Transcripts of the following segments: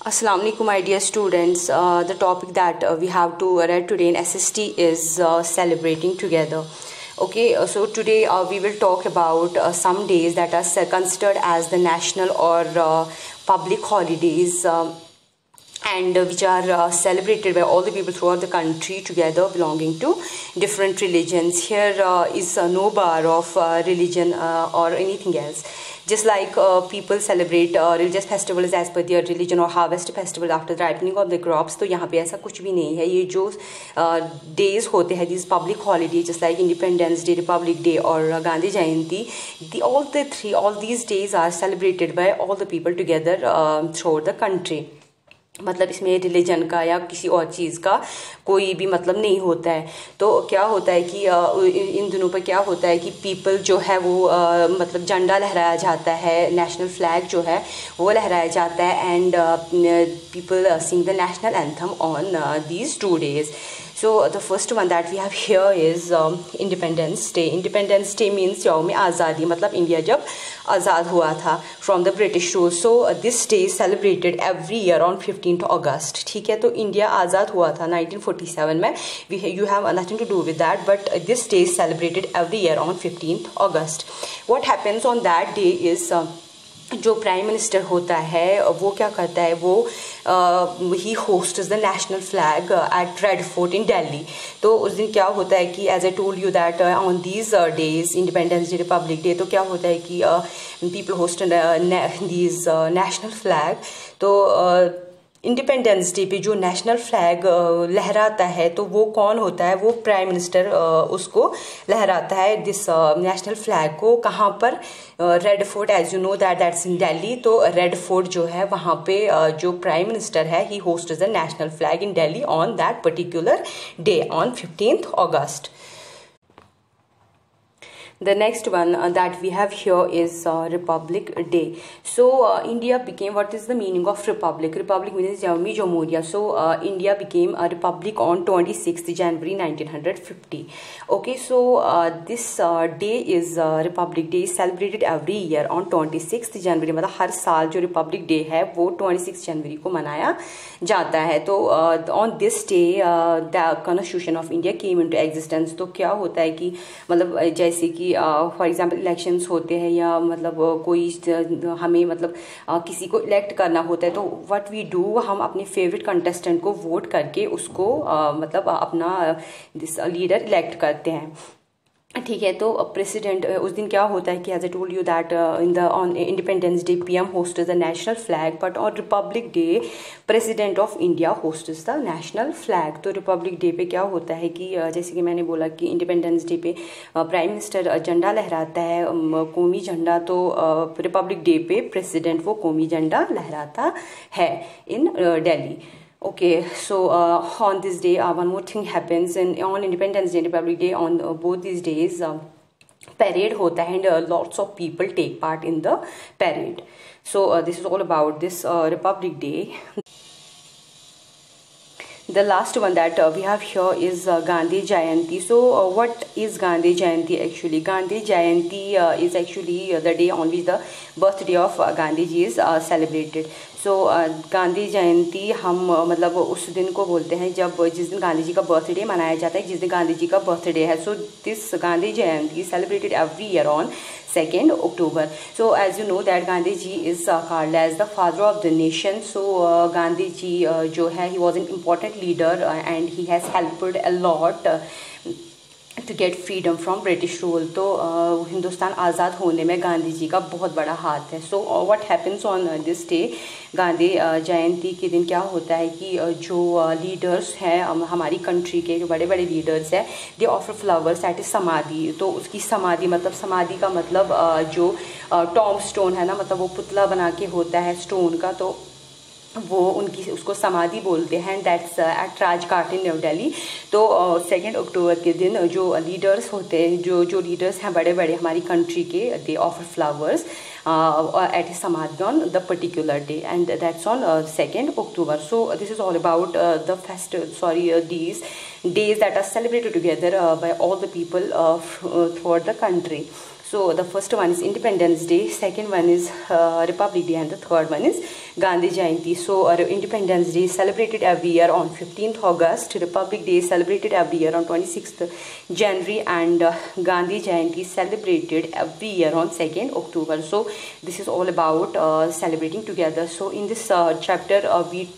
Assalamu alaikum, my dear students. The topic that we have to read today in SST is celebrating together. Okay, so today we will talk about some days that are considered as the national or public holidays and which are celebrated by all the people throughout the country together belonging to different religions. Here is no bar of religion or anything else. Just like people celebrate religious festivals as per their religion or harvest festival after the ripening of the crops, तो यहाँ पे ऐसा कुछ भी नहीं है. ये जो days होते हैं, these public holidays just like Independence Day, Republic Day और गांधी जयंती, all these days are celebrated by all the people together throughout the country. मतलब इसमें रिलीजन का या किसी और चीज़ का कोई भी मतलब नहीं होता है. तो क्या होता है कि इन दिनों पर क्या होता है कि पीपल जो है वो मतलब झंडा लहराया जाता है, नेशनल फ्लैग जो है वो लहराया जाता है and people sing the national anthem on these 2 days. So the first one that we have here is Independence Day. Independence Day means यौम आज़ादी, मतलब इंडिया जब आज़ाद हुआ था from the British rule. So this day is celebrated every year on 15th August. ठीक है, तो India आज़ाद हुआ था 1947 में. You have nothing to do with that, but this day is celebrated every year on 15th August. What happens on that day is जो prime minister होता है वो क्या करता है, वो ही hosts the national flag at Red Fort in Delhi. तो उस दिन क्या होता है कि as I told you that on these days Independence Day, Republic Day, तो क्या होता है कि people host these national flag. तो इंडिपेंडेंस डे पे जो नेशनल फ्लैग लहराता है तो वो कौन होता है, वो प्राइम मिनिस्टर उसको लहराता है दिस नेशनल फ्लैग को. कहाँ पर, red fort, as you know that's in Delhi. तो रेड फोर्ट जो है वहाँ पे जो प्राइम मिनिस्टर है he host the national flag in Delhi on that particular day on 15th August. The next one that we have here is Republic Day. So India became, what is the meaning of republic? Republic means Yawmi Jamhuriya. So India became a republic on 26th January 1950. Okay, so this day is Republic Day, celebrated every year on 26th January. मतलब हर साल जो Republic Day है वो 26 जनवरी को मनाया जाता है. तो on this day the Constitution of India came into existence. तो क्या होता है कि मतलब जैसे कि फॉर एग्जाम्पल इलेक्शंस होते हैं या मतलब कोई हमें मतलब किसी को इलेक्ट करना होता है, तो व्हाट वी डू, हम अपने फेवरेट कंटेस्टेंट को वोट करके उसको मतलब अपना लीडर इलेक्ट करते हैं. ठीक है, तो प्रेसिडेंट उस दिन क्या होता है कि as I told you that in the on Independence Day PM host the national flag, but on Republic Day president of India host the national flag. तो रिपब्लिक डे पे क्या होता है कि जैसे कि मैंने बोला कि इंडिपेंडेंस डे पे प्राइम मिनिस्टर झंडा लहराता है, कौमी झंडा. तो रिपब्लिक डे पे प्रेसिडेंट वो कौमी झंडा लहराता है इन Delhi. Okay, so on this day one more thing happens, and on Independence Day and Republic Day, on both these days parade hota hai and lots of people take part in the parade. So this is all about this Republic Day. The last one that we have here is Gandhi Jayanti. So what is Gandhi Jayanti actually? Gandhi Jayanti is actually the day on which the birthday of Gandhi ji is celebrated. So Gandhi जयंती हम मतलब उस दिन को बोलते हैं जब जिस दिन गांधी जी का बर्थडे मनाया जाता है, जिस दिन गांधी जी का बर्थडे है. So this Gandhi Jayanti celebrated every year on 2nd October. So as you know that Gandhi ji is called as the father of the nation. So Gandhi ji जो है he was an important leader and he has helped a lot to get freedom from British rule. तो हिंदुस्तान आज़ाद होने में गांधी जी का बहुत बड़ा हाथ है. So what happens on this day, Gandhi Jayanti के दिन क्या होता है कि जो लीडर्स हैं हमारी कंट्री के, जो बड़े बड़े लीडर्स हैं, they offer flowers at is samadhi. तो उसकी समाधि मतलब समाधि का मतलब जो टॉम स्टोन है ना, मतलब वो पुतला बना के होता है स्टोन का, तो वो उनकी उसको समाधि बोलते हैं. That's at Rajghat in New Delhi. तो 2nd October के दिन जो लीडर्स होते हैं, जो लीडर्स हैं बड़े बड़े हमारी कंट्री के, दे offer flowers at his samadhi on the particular day, and that's on 2nd October. So this is all about the these days that are celebrated together by all the people throughout the country. So the first one is Independence Day, second one is Republic Day, and the third one is Gandhi Jayanti. So Independence Day is celebrated every year on 15th August, Republic Day is celebrated every year on 26th January, and Gandhi Jayanti is celebrated every year on 2nd October. So this is all about celebrating together. So in this chapter we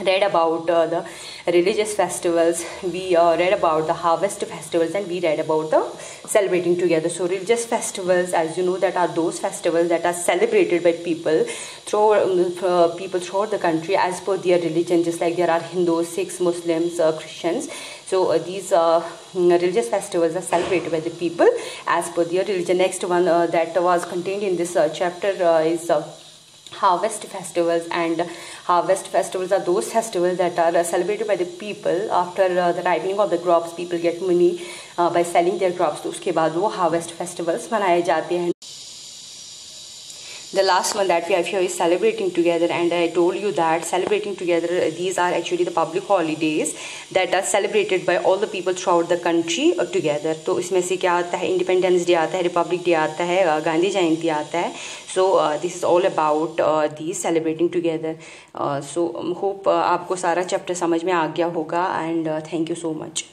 read about the religious festivals, we read about the harvest festivals, and we read about the celebrating together. So religious festivals, as you know, that are those festivals that are celebrated by people throughout the country as per their religion, just like there are Hindus, Sikhs, Muslims, Christians. So these religious festivals are celebrated by the people as per their religion. Next one that was contained in this chapter is harvest festivals, and harvest festivals are those festivals that are celebrated by the people after the ripening of the crops. People get money by selling their crops, तो उसके बाद वो harvest festivals मनाए जाते हैं. The last one that we have here is celebrating together, and I told you that celebrating together, these are actually the public holidays that are celebrated by all the people throughout the country together. तो इसमें से क्या आता है? Independence Day आता है, Republic Day आता है, गांधी जयंती आता है. So this is all about these celebrating together. So hope आपको सारा चैप्टर समझ में आ गया होगा, and thank you so much.